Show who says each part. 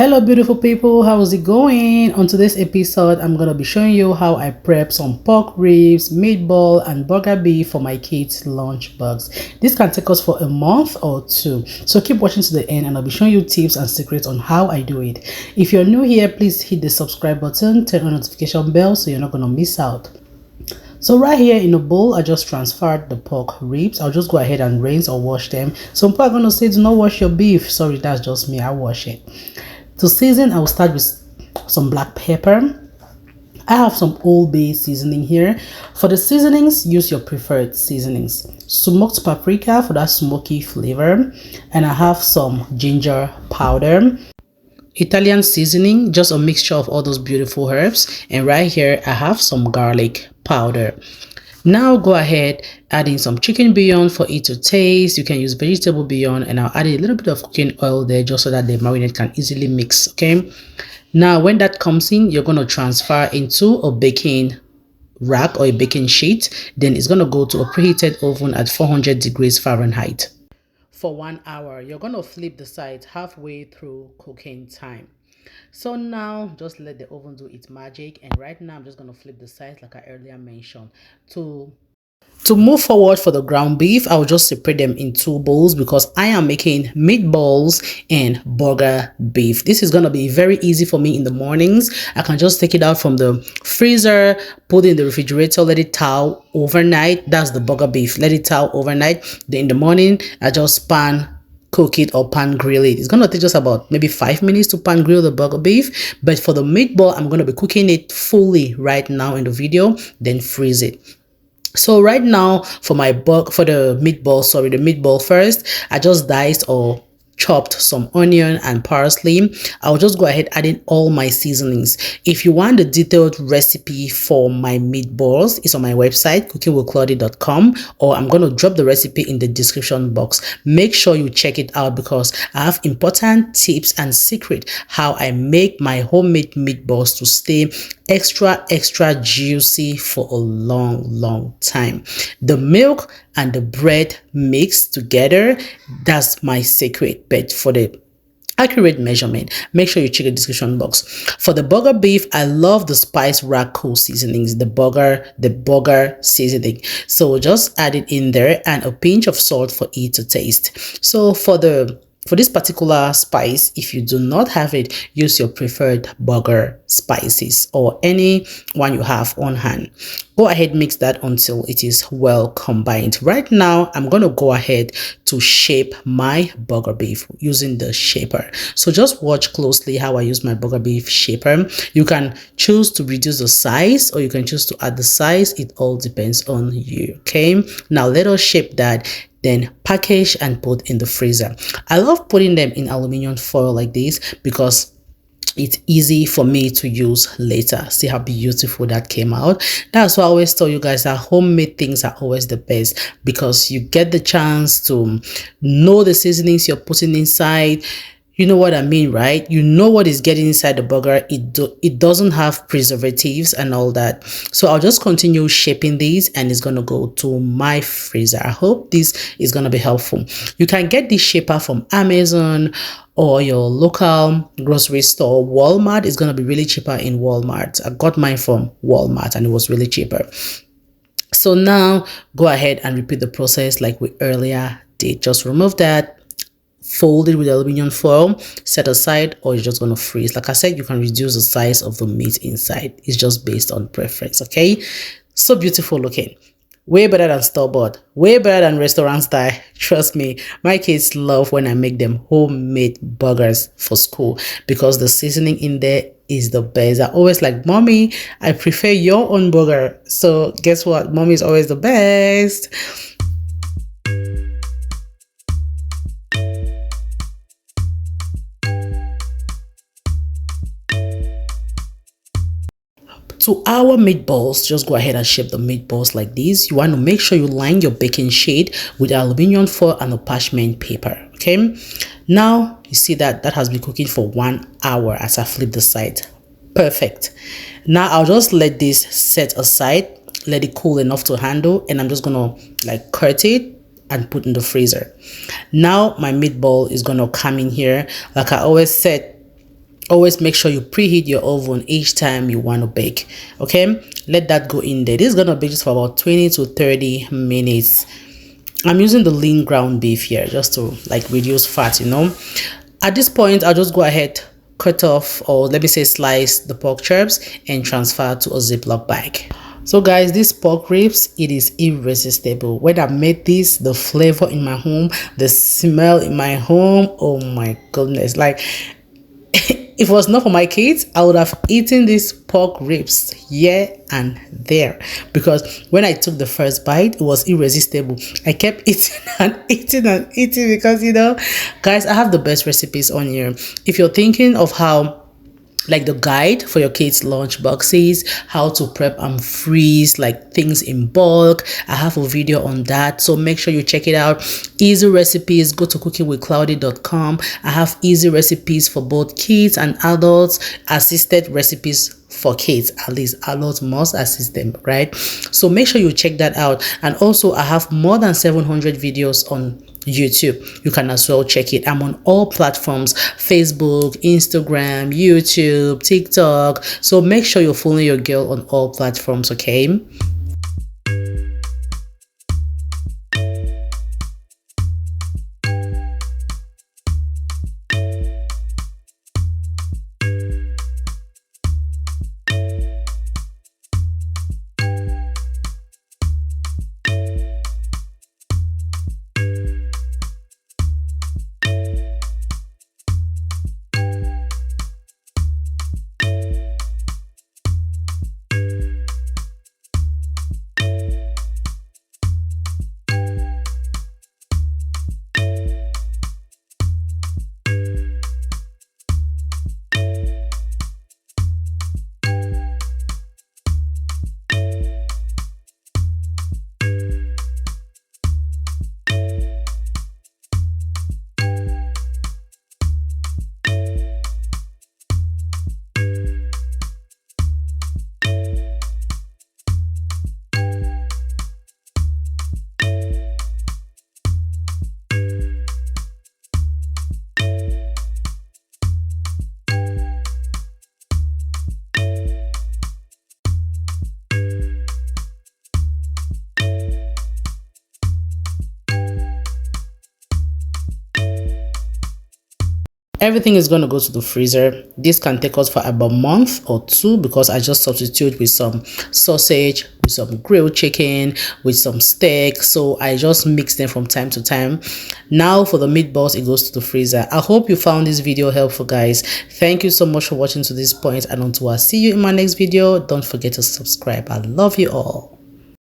Speaker 1: Hello beautiful people, how's it going? On today's episode I'm gonna be showing you how I prep some pork ribs, meatball and burger beef for my kids lunch box. This can take us for a month or two, so keep watching to the end and I'll be showing you tips and secrets on how I do it. If you're new here, please hit the subscribe button, turn on notification bell so you're not gonna miss out. So right here in a bowl, I just transferred the pork ribs. I'll just go ahead and rinse or wash them. Some people are going to say, do not wash your beef. Sorry, that's just me. I wash it. To season, I will start with some black pepper. I have some Old Bay seasoning here. For the seasonings, use your preferred seasonings. Smoked paprika for that smoky flavor. And I have some ginger powder. Italian seasoning, just a mixture of all those beautiful herbs. And right here I have some garlic powder. Now go ahead, add in some chicken bouillon for it to taste. You can use vegetable bouillon, and I'll add a little bit of cooking oil there just so that the marinade can easily mix. Okay, now when that comes in, you're going to transfer into a baking rack or a baking sheet. Then it's going to go to a preheated oven at 400 degrees Fahrenheit for 1 hour. You're going to flip the sides halfway through cooking time. So now just let the oven do its magic, and right now I'm just going to flip the sides like I earlier mentioned. To move forward for the ground beef, I will just separate them in two bowls because I am making meatballs and burger beef. This is going to be very easy for me in the mornings. I can just take it out from the freezer, put it in the refrigerator, let it thaw overnight. That's the burger beef. Let it thaw overnight. Then in the morning, I just pan cook it or pan grill it. It's going to take just about maybe 5 minutes to pan grill the burger beef. But for the meatball, I'm going to be cooking it fully right now in the video, then freeze it. So right now for the meatball first, I just diced or chopped some onion and parsley. I'll just go ahead adding all my seasonings. If you want the detailed recipe for my meatballs, it's on my website cookingwithclaudy.com, or I'm going to drop the recipe in the description box. Make sure you check it out because I have important tips and secret how I make my homemade meatballs to stay extra juicy for a long time. The milk and the bread mixed together, that's my secret. But for the accurate measurement, make sure you check the description box. For the burger beef, I love the spice rack cool seasonings, the burger seasoning. So just add it in there and a pinch of salt for it to taste. So for this particular spice, if you do not have it, use your preferred burger spices or any one you have on hand. Go ahead, mix that until it is well combined. Right now, I'm going to go ahead to shape my burger beef using the shaper. So just watch closely how I use my burger beef shaper. You can choose to reduce the size or you can choose to add the size. It all depends on you. Okay, now let us shape that, then package and put in the freezer. I love putting them in aluminum foil like this because it's easy for me to use later. See how beautiful that came out. That's why I always tell you guys that homemade things are always the best because you get the chance to know the seasonings you're putting inside. You know what I mean, right? You know what is getting inside the burger. It doesn't have preservatives and all that. So I'll just continue shaping these and it's going to go to my freezer. I hope this is going to be helpful. You can get this shaper from Amazon or your local grocery store. Walmart is going to be really cheaper in Walmart. I got mine from Walmart and it was really cheaper. So now go ahead and repeat the process like we earlier did. Just remove that, fold it with aluminum foil, set aside, or you're just going to freeze. Like I said, you can reduce the size of the meat inside. It's just based on preference. Okay, so beautiful looking, way better than store-bought, way better than restaurant style. Trust me, my kids love when I make them homemade burgers for school because the seasoning in there is the best. They're always like, mommy, I prefer your own burger. So guess what, mommy is always the best. To our meatballs, just go ahead and shape the meatballs like this. You want to make sure you line your baking sheet with aluminum foil and a parchment paper. Okay, now you see that has been cooking for 1 hour as I flip the side. Perfect. Now I'll just let this set aside, let it cool enough to handle, and I'm just gonna like cut it and put in the freezer. Now my meatball is gonna come in here. Like I always said, always make sure you preheat your oven each time you want to bake. Okay, let that go in there. This is gonna bake just for about 20 to 30 minutes. I'm using the lean ground beef here just to like reduce fat, you know. At this point, I'll just go ahead, cut off, or let me say slice the pork chops and transfer to a Ziploc bag. So guys, this pork ribs, it is irresistible. When I made this, the flavor in my home, the smell in my home, oh my goodness, like if it was not for my kids, I would have eaten these pork ribs here and there, because when I took the first bite, it was irresistible. I kept eating and eating and eating because, you know, guys, I have the best recipes on here. If you're thinking of how, like the guide for your kids lunch boxes, how to prep and freeze like things in bulk, I have a video on that, so make sure you check it out. Easy recipes, go to cookingwithcloudy.com. I have easy recipes for both kids and adults, assisted recipes for kids. At least adults must assist them, right? So make sure you check that out. And also I have more than 700 videos on YouTube. You can as well check it. I'm on all platforms: Facebook, Instagram, YouTube, TikTok. So make sure you're following your girl on all platforms, okay? Everything is going to go to the freezer. This can take us for about a month or two, because I just substitute with some sausage, with some grilled chicken, with some steak. So I just mix them from time to time. Now for the meatballs, it goes to the freezer. I hope you found this video helpful, guys. Thank you so much for watching to this point, and until I see you in my next video, don't forget to subscribe. I love you all.